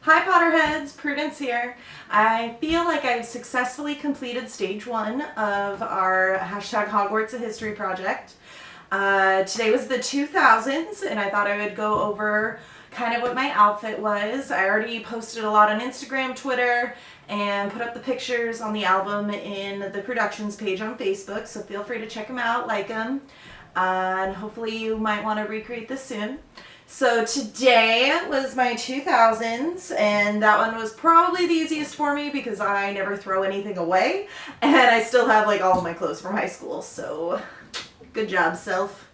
Hi Potterheads, Prudence here. I feel like I've successfully completed stage 1 of our hashtag Hogwarts a History project. Today was the 2000s and I thought I would go over kind of what my outfit was. I already posted a lot on Instagram, Twitter, and put up the pictures on the album in the productions page on Facebook, so feel free to check them out, like them, and hopefully you might want to recreate this soon. So today was my 2000s, and that one was probably the easiest for me because I never throw anything away, and I still have like all of my clothes from high school, so good job, self.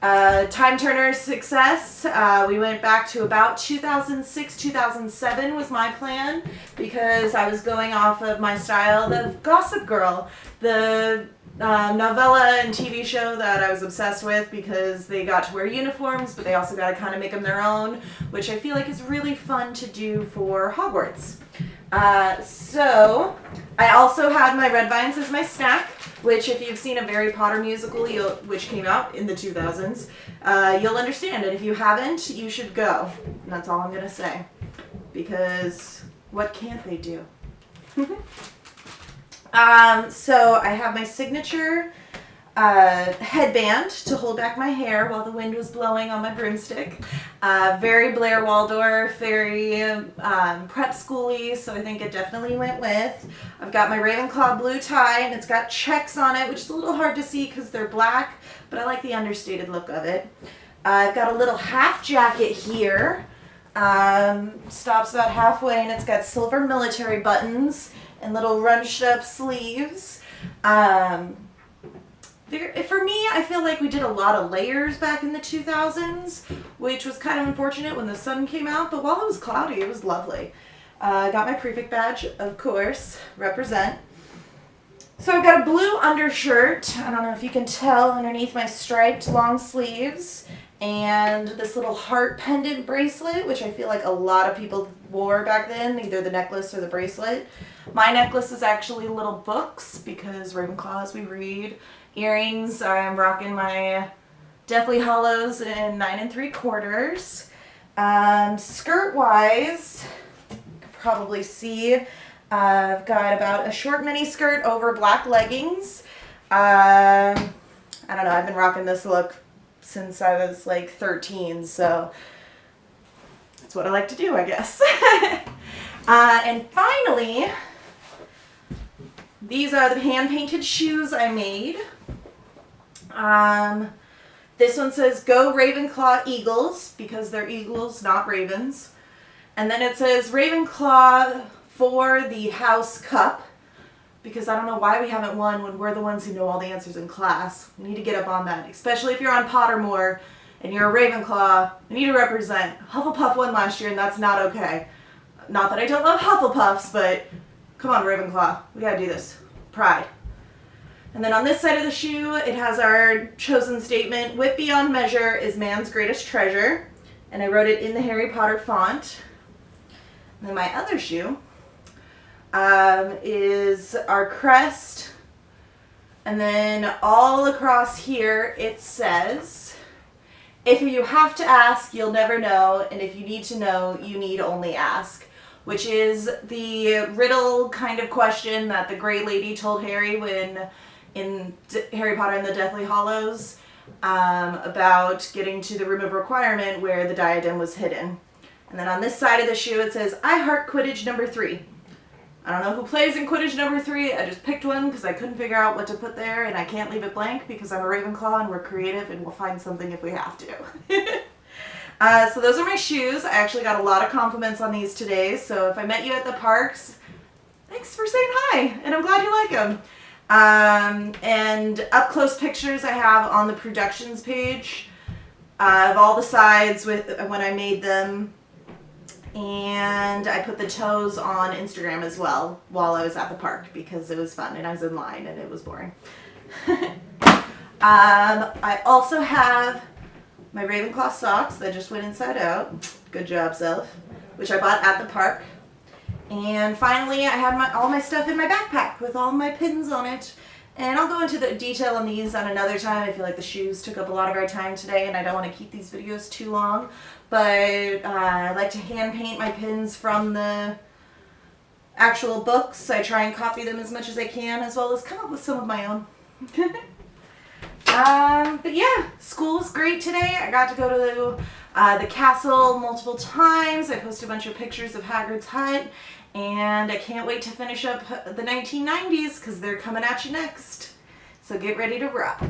Time Turner success. We went back to about 2006, 2007 was my plan because I was going off of my style of Gossip Girl, the novella and TV show that I was obsessed with because they got to wear uniforms, but they also got to kind of make them their own, which I feel like is really fun to do for Hogwarts. So I also had my Red Vines as my snack, which if you've seen a Harry Potter musical, which came out in the 2000s, you'll understand it. If you haven't, you should go. And that's all I'm going to say. Because what can't they do? So I have my signature headband to hold back my hair while the wind was blowing on my broomstick. Very Blair Waldorf, very prep schooly, so I think it definitely went with. I've got my Ravenclaw blue tie, and it's got checks on it, which is a little hard to see because they're black, but I like the understated look of it. I've got a little half jacket here. Stops about halfway, and it's got silver military buttons and little runched up sleeves. For me, I feel like we did a lot of layers back in the 2000s, which was kind of unfortunate when the sun came out, but while it was cloudy, it was lovely. I got my prefect badge, of course, represent. So I've got a blue undershirt, I don't know if you can tell, underneath my striped long sleeves, and this little heart pendant bracelet, which I feel like a lot of people wore back then, either the necklace or the bracelet. My necklace is actually little books, because Ravenclaws we read. Earrings, I'm rocking my Deathly Hallows in 9 3/4. Skirt-wise, you can probably see I've got about a short mini skirt over black leggings. I don't know, I've been rocking this look since I was like 13, so that's what I like to do, I guess. And finally, these are the hand-painted shoes I made. This one says, "Go Ravenclaw Eagles," because they're eagles, not ravens. And then it says, "Ravenclaw for the House Cup," because I don't know why we haven't won when we're the ones who know all the answers in class. We need to get up on that, especially if you're on Pottermore and you're a Ravenclaw. You need to represent. Hufflepuff won last year, and that's not okay. Not that I don't love Hufflepuffs, but come on, Ravenclaw. We gotta do this. Pride. And then on this side of the shoe, it has our chosen statement, "Wit beyond measure is man's greatest treasure." And I wrote it in the Harry Potter font. And then my other shoe is our crest. And then all across here, it says, "If you have to ask, you'll never know. And if you need to know, you need only ask." Which is the riddle kind of question that the Grey Lady told Harry when in Harry Potter and the Deathly Hallows about getting to the Room of Requirement where the diadem was hidden. And then on this side of the shoe it says, "I heart Quidditch number 3. I don't know who plays in Quidditch number 3. I just picked one because I couldn't figure out what to put there, and I can't leave it blank because I'm a Ravenclaw and we're creative and we'll find something if we have to. So those are my shoes. I actually got a lot of compliments on these today, so if I met you at the parks, thanks for saying hi, and I'm glad you like them. And up close pictures I have on the productions page of all the sides with when I made them, and I put the toes on Instagram as well while I was at the park because it was fun and I was in line and it was boring. I also have my Ravenclaw socks that just went inside out. Good job, self. Which I bought at the park. And finally, I had all my stuff in my backpack with all my pins on it. And I'll go into the detail on these on another time. I feel like the shoes took up a lot of our time today and I don't want to keep these videos too long. But I like to hand paint my pins from the actual books. I try and copy them as much as I can, as well as come up with some of my own. But yeah, school was great today. I got to go to the castle multiple times. I posted a bunch of pictures of Hagrid's hut, and I can't wait to finish up the 1990s because they're coming at you next. So get ready to rock.